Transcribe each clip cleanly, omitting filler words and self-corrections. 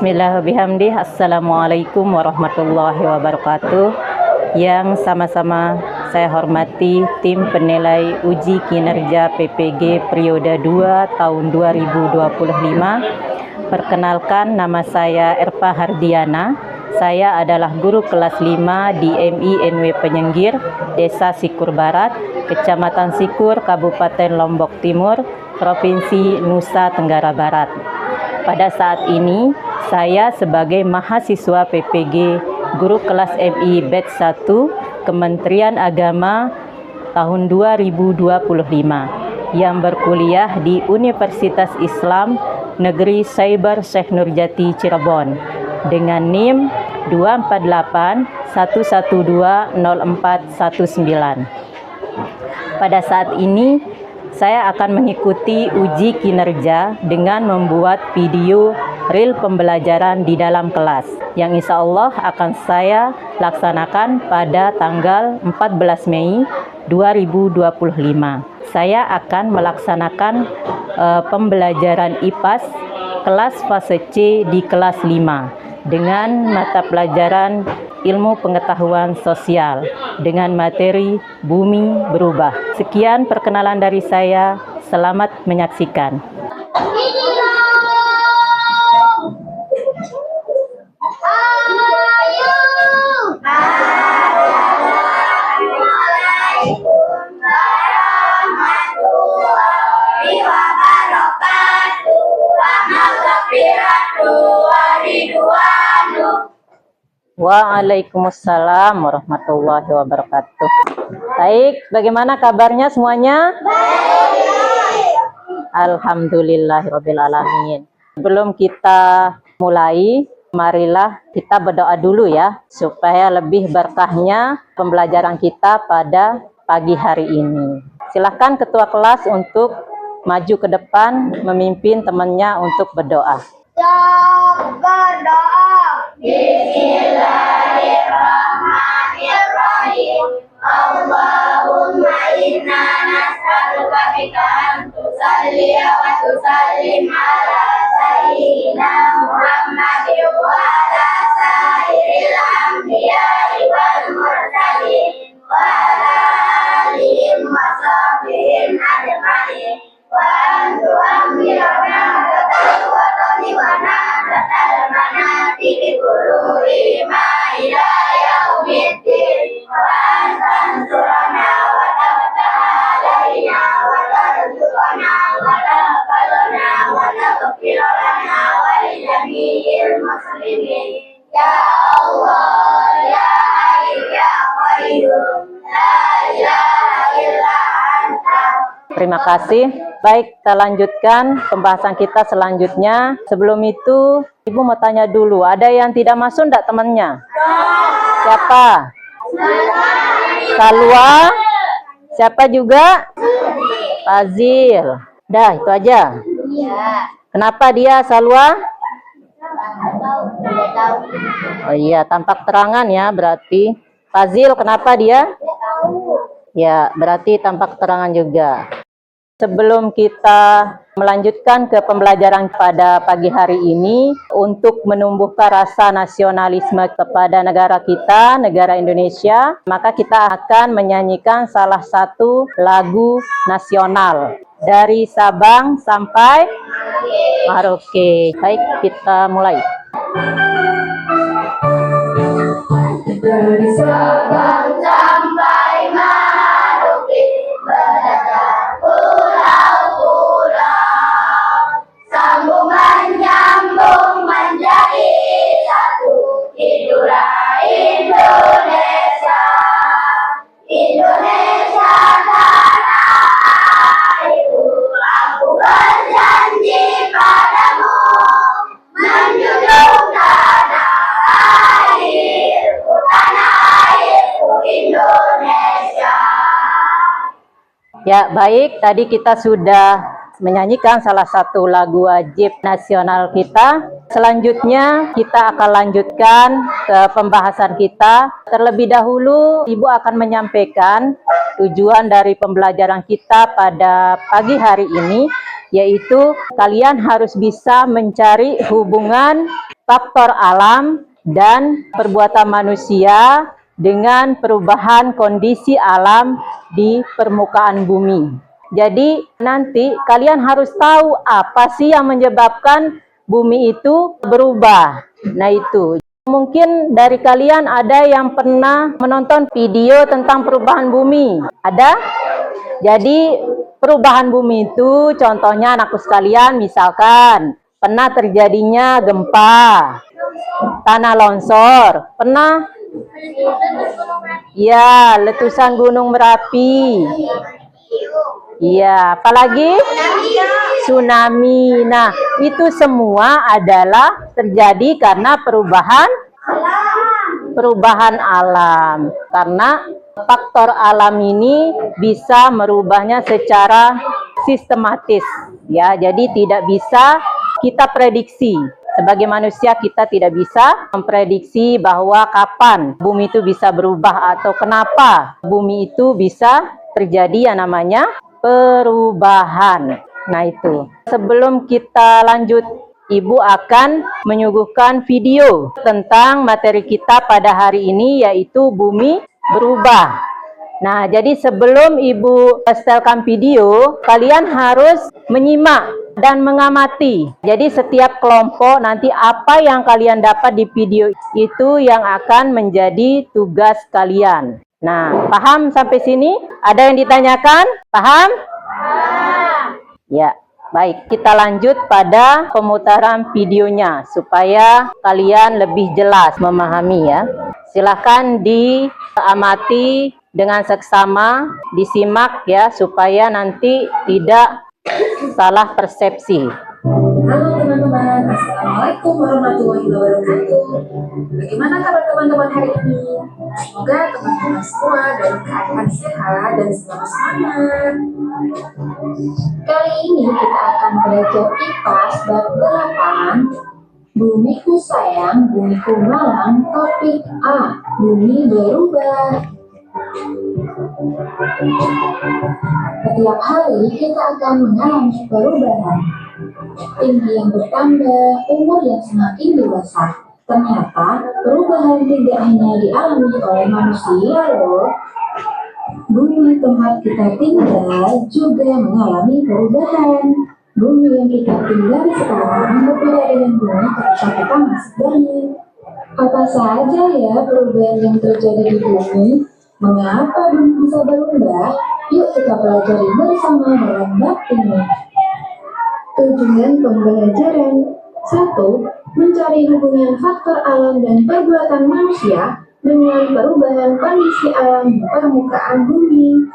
Bismillahirrahmanirrahim. Assalamualaikum warahmatullahi wabarakatuh. Yang sama-sama saya hormati tim penilai uji kinerja PPG periode 2 tahun 2025. Perkenalkan, nama saya Erpa Hardiana. Saya adalah guru kelas 5 di MINW Penyengir, Desa Sikur Barat, Kecamatan Sikur, Kabupaten Lombok Timur, Provinsi Nusa Tenggara Barat. Pada saat ini, saya sebagai mahasiswa PPG Guru Kelas MI Batch 1 Kementerian Agama tahun 2025 yang berkuliah di Universitas Islam Negeri Cyber Syekh Nurjati Cirebon dengan NIM 24811204119. Pada saat ini, saya akan mengikuti uji kinerja dengan membuat video reel pembelajaran di dalam kelas yang insya Allah akan saya laksanakan pada tanggal 14 Mei 2025. Saya akan melaksanakan pembelajaran IPAS kelas fase C di kelas 5 dengan mata pelajaran ilmu pengetahuan sosial dengan materi bumi berubah. Sekian perkenalan dari saya. Selamat menyaksikan. Waalaikumsalam warahmatullahi wabarakatuh. Baik, bagaimana kabarnya semuanya? Baik. Alhamdulillahirabbil alamin. Sebelum kita mulai, marilah kita berdoa dulu ya, supaya lebih berkahnya pembelajaran kita pada pagi hari ini. Silakan ketua kelas untuk maju ke depan memimpin temannya untuk berdoa. Berdoa. Bismillahirrahmanirrahim. Allahumma inna nas'aluka bika an tusalli wa tusallim ala sayyidina Muhammadin wa ala sayyidil anbiya'i wal mursalin wa ala alihim wa sahbihim ajma'in wa an tu'amirana wa taliwana manati bi qurui ma ila yaumiddin wa ansurana wa ta'alaina wa tarzuqana wa taqabbalna wa taghfirlana wa li jami'il muslimin ya Allah ya hayyu ya qayyum la ilaha illa anta. Terima kasih. Baik, kita lanjutkan pembahasan kita selanjutnya. Sebelum itu, Ibu mau tanya dulu, ada yang tidak masuk enggak temannya? Siapa? Salwa? Siapa juga? Fazil. Dah, itu aja. Kenapa dia Salwa? Oh iya, tampak terangan ya berarti. Fazil, kenapa dia? Ya, berarti tampak terangan juga. Sebelum kita melanjutkan ke pembelajaran pada pagi hari ini, untuk menumbuhkan rasa nasionalisme kepada negara kita, negara Indonesia, maka kita akan menyanyikan salah satu lagu nasional dari Sabang sampai Merauke. Baik, kita mulai. Dari Sabang sampai Merauke, berdekat pulau-pulau, sambungan nyambung menjadi satu. Hiduplah Indonesia, Indonesia tanah airku. Aku berjanji padamu menjunjung tanah airku, Indonesia. Ya, baik. Tadi kita sudah menyanyikan salah satu lagu wajib nasional kita. Selanjutnya kita akan lanjutkan ke pembahasan kita. Terlebih dahulu, Ibu akan menyampaikan tujuan dari pembelajaran kita pada pagi hari ini, yaitu kalian harus bisa mencari hubungan faktor alam dan perbuatan manusia dengan perubahan kondisi alam di permukaan bumi. Jadi nanti kalian harus tahu apa sih yang menyebabkan bumi itu berubah. Nah itu. Mungkin dari kalian ada yang pernah menonton video tentang perubahan bumi. Ada? Jadi perubahan bumi itu contohnya anakku sekalian, misalkan pernah terjadinya gempa, tanah longsor, pernah? Ya, letusan Gunung Merapi. Iya, apalagi? Tsunami. Nah, itu semua adalah terjadi karena perubahan alam. Karena faktor alam ini bisa merubahnya secara sistematis. Ya, jadi tidak bisa kita prediksi. Sebagai manusia kita tidak bisa memprediksi bahwa kapan bumi itu bisa berubah atau kenapa bumi itu bisa terjadi yang namanya perubahan. Nah itu. Sebelum kita lanjut, Ibu akan menyuguhkan video tentang materi kita pada hari ini, yaitu bumi berubah. Nah, jadi sebelum Ibu setelkan video, kalian harus menyimak dan mengamati. Jadi setiap kelompok nanti apa yang kalian dapat di video itu yang akan menjadi tugas kalian. Nah, paham sampai sini? Ada yang ditanyakan? Paham? Ya, baik. Kita lanjut pada pemutaran videonya supaya kalian lebih jelas memahami ya. Silahkan diamati dengan seksama, disimak ya supaya nanti tidak salah persepsi. Halo teman-teman, Assalamualaikum warahmatullahi wabarakatuh. Bagaimana kabar teman-teman hari ini? Semoga teman-teman semua dalam keadaan sehat dan selalu semangat. Kali ini kita akan belajar IPAS bab 8, Bumiku Sayang, Bumiku Malang, topik A, Bumi Berubah. Setiap hari kita akan mengalami perubahan. Tinggi yang bertambah, umur yang semakin dewasa. Ternyata perubahan tidak hanya dialami oleh manusia loh. Bumi tempat kita tinggal juga mengalami perubahan. Bumi yang kita tinggal sekarang berbeda dengan bumi ketika kita masih bayi. Apa saja ya perubahan yang terjadi di bumi? Mengapa bumi bisa berubah? Yuk kita pelajari bersama dalam bab ini. Tujuan pembelajaran 1. Mencari hubungan faktor alam dan perbuatan manusia dengan perubahan kondisi alam di permukaan bumi.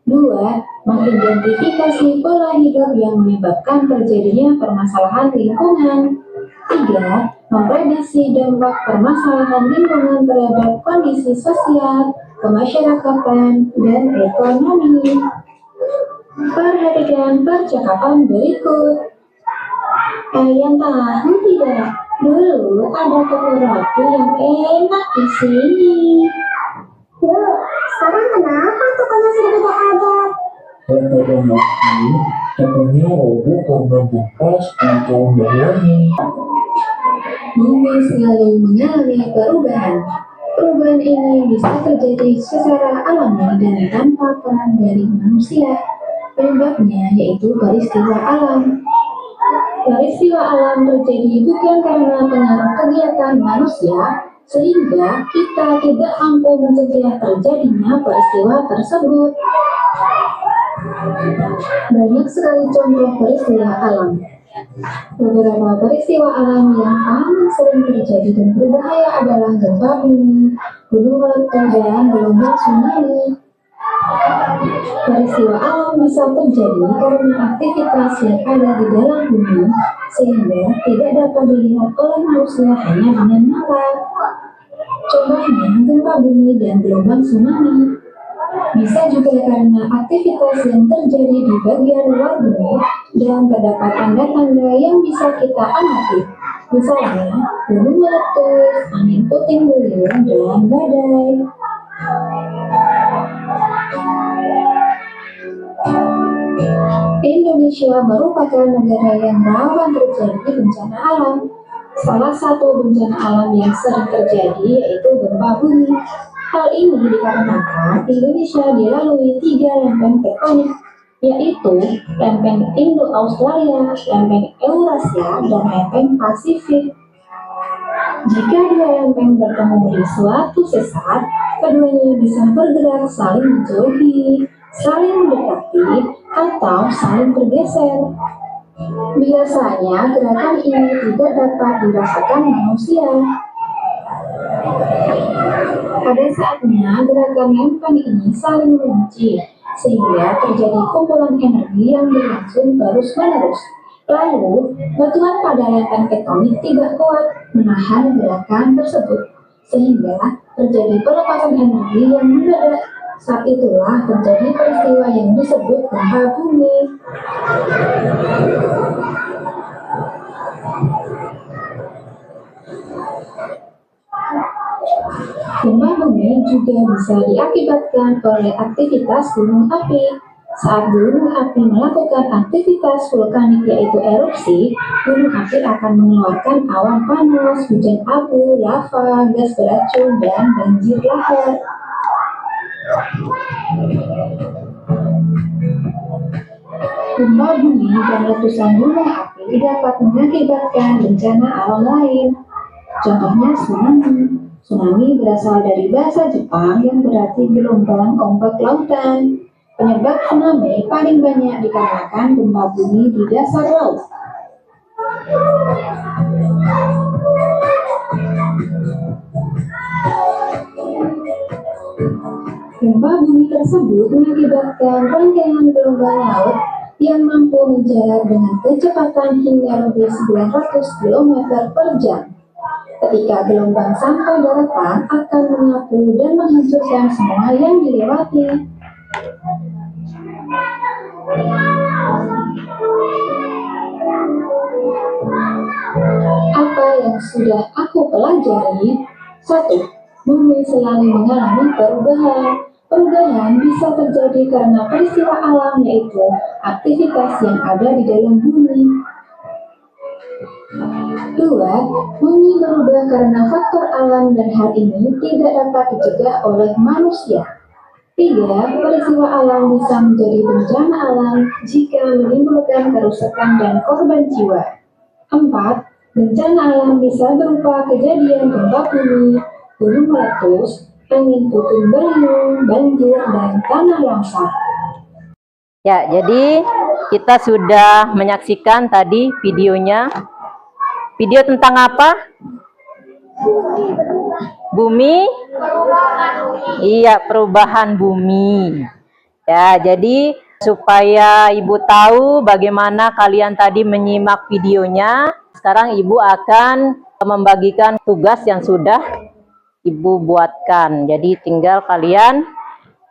2. Mengidentifikasi pola hidup yang menyebabkan terjadinya permasalahan lingkungan. 3. Memprediksi dampak permasalahan lingkungan terhadap kondisi sosial, kemasyarakatan, dan ekonomi. Perhatikan percakapan berikut. Kalian tahu tidak? Dulu ada toko roti yang enak di sini. Yuk, sekarang kenapa tokonya sudah tidak ada? Kata anakku, tokonya roboh karena gempa 10 tahun yang lalu. Bumi selalu mengalami perubahan. Perubahan ini bisa terjadi secara alami dan tanpa peran dari manusia. Penyebabnya yaitu peristiwa alam. Peristiwa alam terjadi bukan karena pengaruh kegiatan manusia, sehingga kita tidak mampu mencegah terjadinya peristiwa tersebut. Banyak sekali contoh peristiwa alam. Beberapa peristiwa alam yang paling sering terjadi dan berbahaya adalah gempa bumi, gunung meletus, dan gelombang tsunami. Peristiwa alam bisa terjadi karena aktivitas yang ada di dalam bumi, sehingga tidak dapat dilihat oleh manusia hanya dengan mata. Contohnya gempa bumi dan gelombang tsunami. Bisa juga karena aktivitas yang terjadi di bagian luar bumi dan terdapat tanda-tanda yang bisa kita amati. Misalnya, gunung meletus, angin puting beliung, dan badai. Indonesia merupakan negara yang rawan terjadi bencana alam. Salah satu bencana alam yang sering terjadi yaitu gempa bumi. Hal ini dikarenakan Indonesia dilalui 3 lempeng tektonik, yaitu lempeng Indo-Australia, lempeng Eurasia, dan lempeng Pasifik. Jika 2 lempeng bertemu di suatu sesar, keduanya bisa bergerak saling menjauhi, saling mendekati, atau saling bergeser. Biasanya gerakan ini tidak dapat dirasakan manusia. Pada saatnya gerakan lempeng ini saling mengunci, sehingga terjadi kumpulan energi yang berlangsung terus-menerus. Lalu, batuan pada lempeng tektonik tidak kuat menahan gerakan tersebut, sehingga terjadi pelepasan energi yang mendadak. Saat itulah terjadi peristiwa yang disebut gempa bumi. Gempa bumi juga bisa diakibatkan oleh aktivitas gunung api. Saat gunung api melakukan aktivitas vulkanik yaitu erupsi, gunung api akan mengeluarkan awan panas, hujan abu, lava, gas beracun, dan banjir lahar. Gempa bumi dan letusan gunung api dapat mengakibatkan bencana alam lain. Contohnya tsunami. Tsunami berasal dari bahasa Jepang yang berarti gelombang ombak lautan. Penyebab tsunami paling banyak dikarenakan gempa bumi di dasar laut. Gempa bumi tersebut mengakibatkan rangkaian gelombang laut yang mampu menjalar dengan kecepatan hingga lebih 900 km per jam. Ketika gelombang sampai daratan akan menyapu dan menghancurkan semua yang dilewati. Apa yang sudah aku pelajari? 1. Bumi selalu mengalami perubahan. Perubahan bisa terjadi karena peristiwa alam, yaitu aktivitas yang ada di dalam bumi. 2. Bumi berubah karena faktor alam dan hal ini tidak dapat dicegah oleh manusia. 3. Peristiwa alam bisa menjadi bencana alam jika menimbulkan kerusakan dan korban jiwa. 4. Bencana alam bisa berupa kejadian gempa bumi, gunung meletus, angin puting beliung, banjir, dan tanah longsor. Ya, jadi kita sudah menyaksikan tadi videonya. Video tentang apa? Bumi? Iya, perubahan bumi. Ya, jadi supaya Ibu tahu bagaimana kalian tadi menyimak videonya, sekarang Ibu akan membagikan tugas yang sudah Ibu buatkan. Jadi tinggal kalian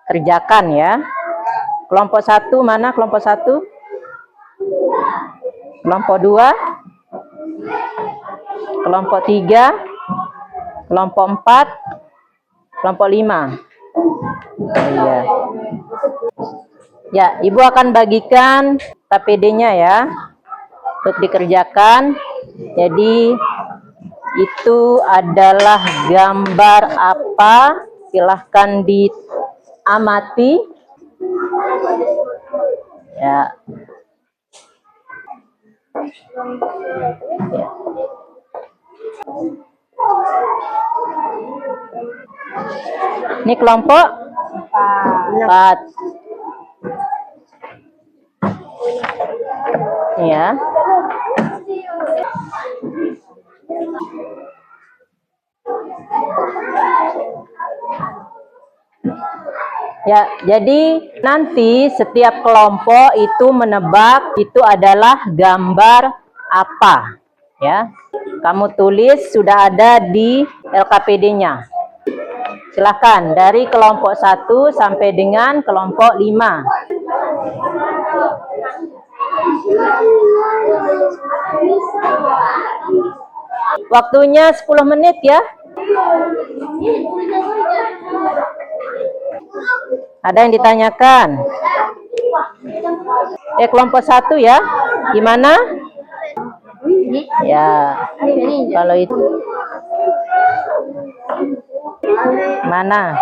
kerjakan ya. Kelompok 1 mana kelompok 1? Kelompok 2? Kelompok 3? Kelompok 4? Kelompok 5? Iya. Ya, Ibu akan bagikan KPD-nya ya untuk dikerjakan. Jadi itu adalah gambar apa? Silahkan diamati. Ya. Ini kelompok 4. Ya. Ya, jadi nanti setiap kelompok itu menebak itu adalah gambar apa, ya. Kamu tulis sudah ada di LKPD-nya. Silakan dari kelompok 1 sampai dengan kelompok 5. Waktunya 10 menit ya. Ada yang ditanyakan? Kelompok 1 ya. Gimana? Ya, kalau itu mana?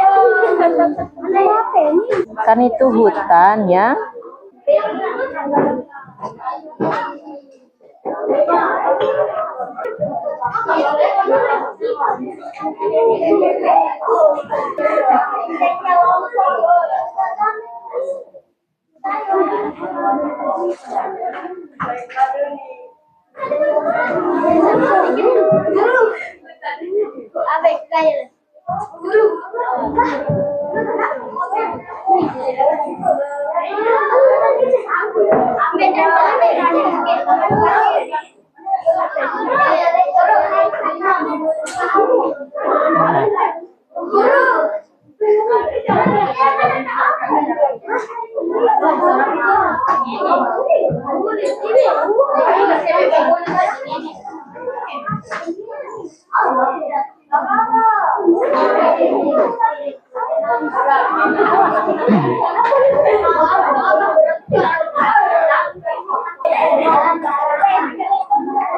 Kan itu hutan ya.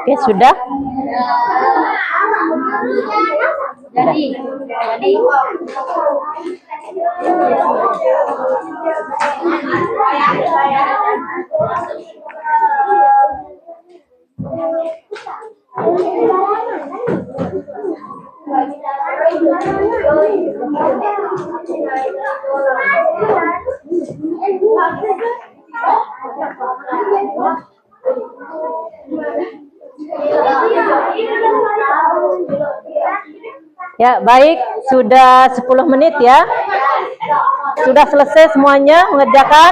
Oke, sudah? Ya, baik, sudah 10 menit ya. Sudah selesai semuanya mengerjakan?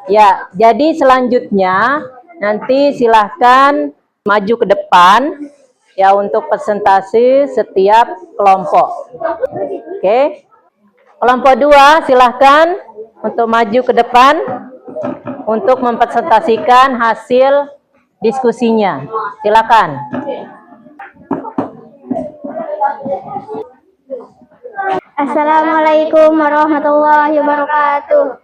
Ya, jadi selanjutnya nanti silahkan maju ke depan ya untuk presentasi setiap kelompok. Oke. Kelompok 2 silahkan untuk maju ke depan untuk mempresentasikan hasil diskusinya. Silakan. Assalamualaikum warahmatullahi wabarakatuh.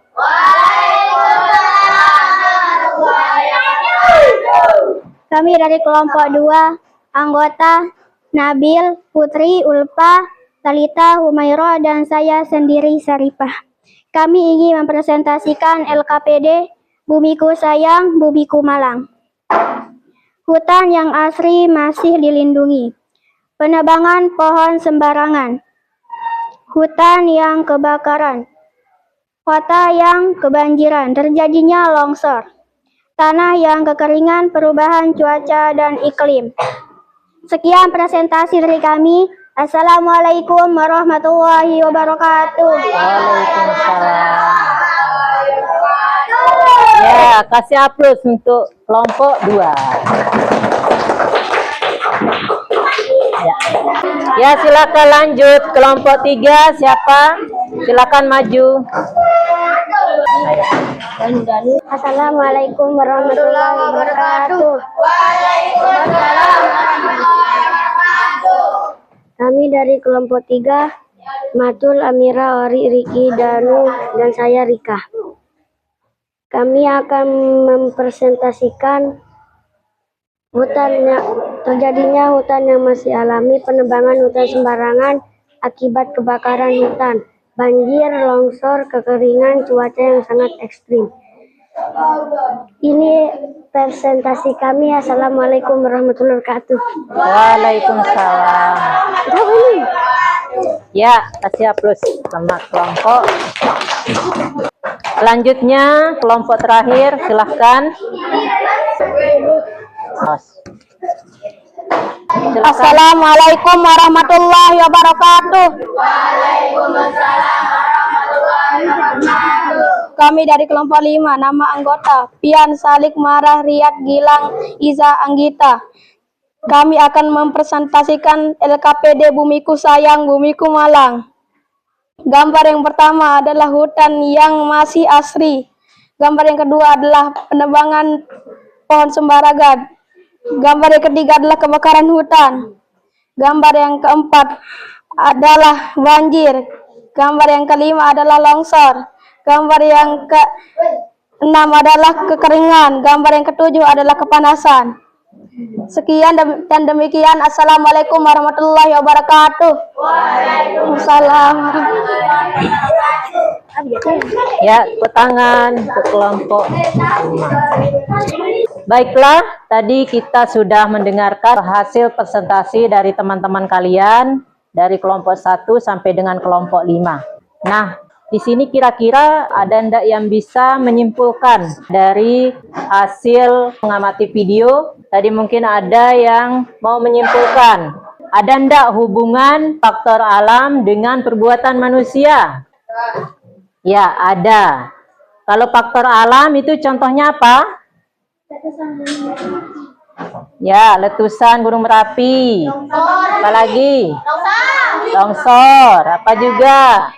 Kami dari kelompok 2, anggota Nabil, Putri, Ulfa, Talita, Humaira, dan saya sendiri Sarifah. Kami ingin mempresentasikan LKPD Bumiku Sayang, Bumiku Malang. Hutan yang asri masih dilindungi. Penebangan pohon sembarangan. Hutan yang kebakaran, kota yang kebanjiran, terjadinya longsor, tanah yang kekeringan, perubahan cuaca dan iklim. Sekian presentasi dari kami. Assalamualaikum warahmatullahi wabarakatuh. Waalaikumsalam. Ya, kasih aplaus untuk kelompok 2. Ya, silakan lanjut. Kelompok 3 siapa? Silakan maju. Assalamualaikum warahmatullahi wabarakatuh. Kami dari kelompok 3, Matul, Amira, Ori, Riki, Danu, dan saya Rika. Kami akan mempresentasikan terjadinya hutan yang masih alami, penebangan hutan sembarangan akibat kebakaran hutan, banjir, longsor, kekeringan, cuaca yang sangat ekstrim. Ini presentasi kami. Assalamualaikum warahmatullahi wabarakatuh. Waalaikumsalam. Ya, kasih aplaus sama kelompok. Selanjutnya kelompok terakhir, silahkan. Assalamualaikum warahmatullahi wabarakatuh. Kami dari kelompok 5, nama anggota Pian, Salik, Marah, Riyad, Gilang, Iza, Anggita. Kami akan mempresentasikan LKPD Bumiku Sayang, Bumiku Malang. Gambar yang pertama adalah hutan yang masih asri. Gambar yang kedua adalah penebangan pohon sembarangan. Gambar yang ketiga adalah kebakaran hutan. Gambar yang keempat adalah banjir. Gambar yang kelima adalah longsor. Gambar yang 6 adalah kekeringan. Gambar yang ketujuh adalah kepanasan. Sekian dan demikian. Assalamualaikum warahmatullahi wabarakatuh. Waalaikumsalam. Ya, tepuk tangan untuk kelompok 5. Baiklah, tadi kita sudah mendengarkan hasil presentasi dari teman-teman kalian dari kelompok 1 sampai dengan kelompok 5. Nah, di sini kira-kira ada ndak yang bisa menyimpulkan dari hasil mengamati video? Tadi mungkin ada yang mau menyimpulkan. Ada ndak hubungan faktor alam dengan perbuatan manusia? Ya, ada. Kalau faktor alam itu contohnya apa? Ya, letusan Gunung Merapi. Apa lagi? Longsor. Apa juga?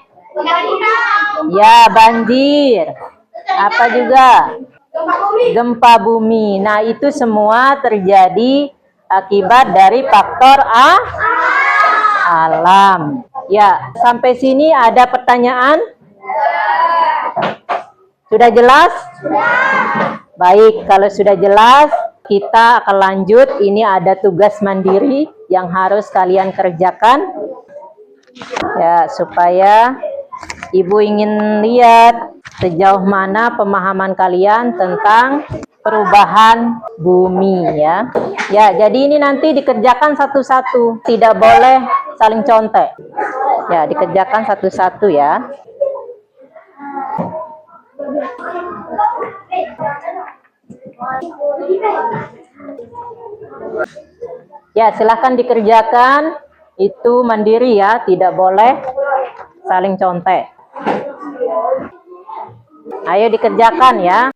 Ya, banjir. Apa juga? Gempa bumi. Nah, itu semua terjadi akibat dari faktor alam. Ya, sampai sini ada pertanyaan? Sudah jelas? Baik, kalau sudah jelas, kita akan lanjut. Ini ada tugas mandiri yang harus kalian kerjakan. Ya, supaya Ibu ingin lihat sejauh mana pemahaman kalian tentang perubahan bumi ya. Ya, jadi ini nanti dikerjakan satu-satu, tidak boleh saling contek. Ya, dikerjakan satu-satu ya. Ya, silahkan dikerjakan. Itu mandiri ya, tidak boleh saling contek. Ayo dikerjakan ya.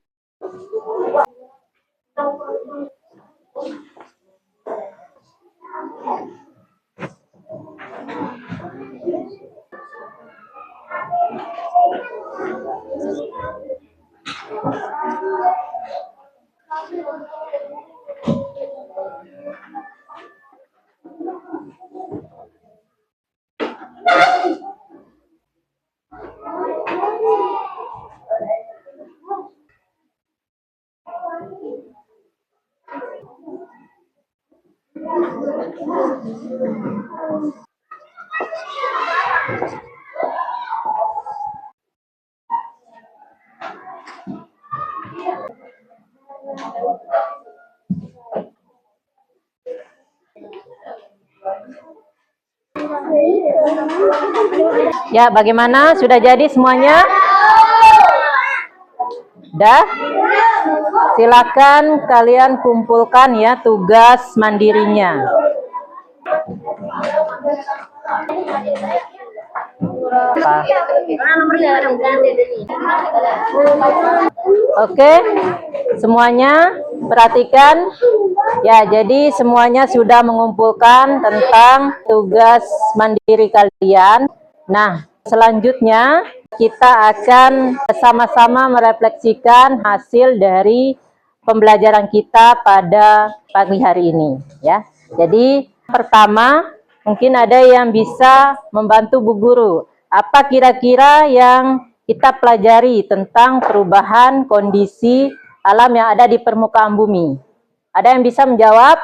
Ya, bagaimana? Sudah jadi semuanya? Dah? Silakan kalian kumpulkan ya tugas mandirinya. Oke, semuanya perhatikan. Ya, jadi semuanya sudah mengumpulkan tentang tugas mandiri kalian. Nah, selanjutnya kita akan sama-sama merefleksikan hasil dari pembelajaran kita pada pagi hari ini ya. Jadi pertama, mungkin ada yang bisa membantu Bu Guru. Apa kira-kira yang kita pelajari tentang perubahan kondisi alam yang ada di permukaan bumi? Ada yang bisa menjawab?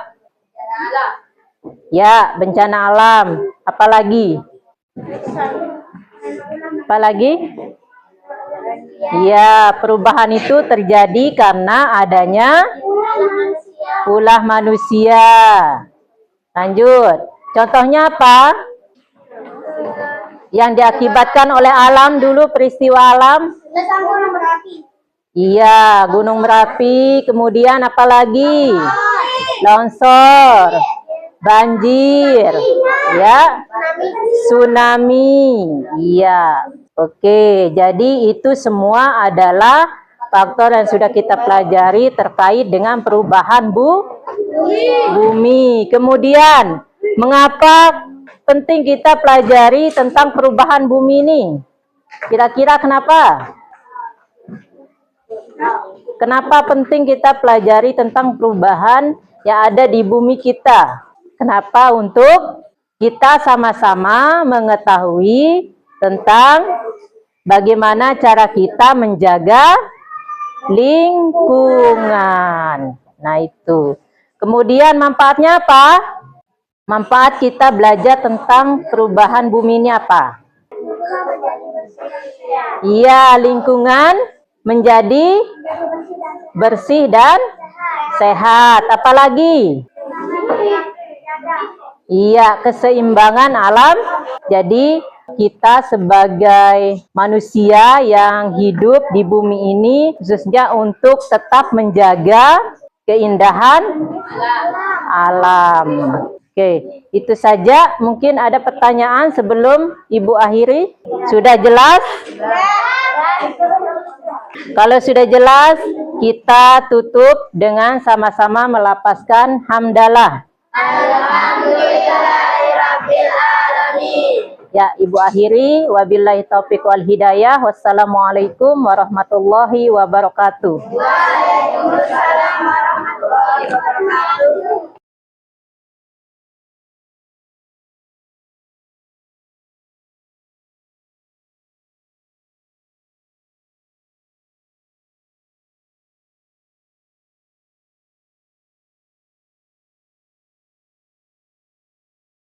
Ya, bencana alam. Apalagi? Apalagi? Ya, perubahan itu terjadi karena adanya ulah manusia. Lanjut. Contohnya apa? Yang diakibatkan oleh alam dulu, peristiwa alam? Iya, Gunung Merapi. Kemudian apa lagi? Longsor, banjir, ya, tsunami. Iya. Oke, jadi itu semua adalah faktor yang sudah kita pelajari terkait dengan perubahan bumi. Kemudian, mengapa penting kita pelajari tentang perubahan bumi ini? Kira-kira kenapa? Kenapa penting kita pelajari tentang perubahan yang ada di bumi kita? Kenapa? Untuk kita sama-sama mengetahui tentang bagaimana cara kita menjaga lingkungan. Nah, itu. Kemudian manfaatnya apa? Manfaat kita belajar tentang perubahan bumi ini apa? Iya, lingkungan menjadi bersih dan sehat. Apalagi? Iya, keseimbangan alam. Jadi kita sebagai manusia yang hidup di bumi ini khususnya untuk tetap menjaga keindahan alam. Oke, itu saja. Mungkin ada pertanyaan sebelum Ibu akhiri. Sudah jelas? Kalau sudah jelas, kita tutup dengan sama-sama melapaskan hamdalah. Alhamdulillahirabbil alamin. Ya, Ibu akhiri. Wabillahi taufiq wal hidayah. Wassalamualaikum warahmatullahi wabarakatuh. Waalaikumsalam warahmatullahi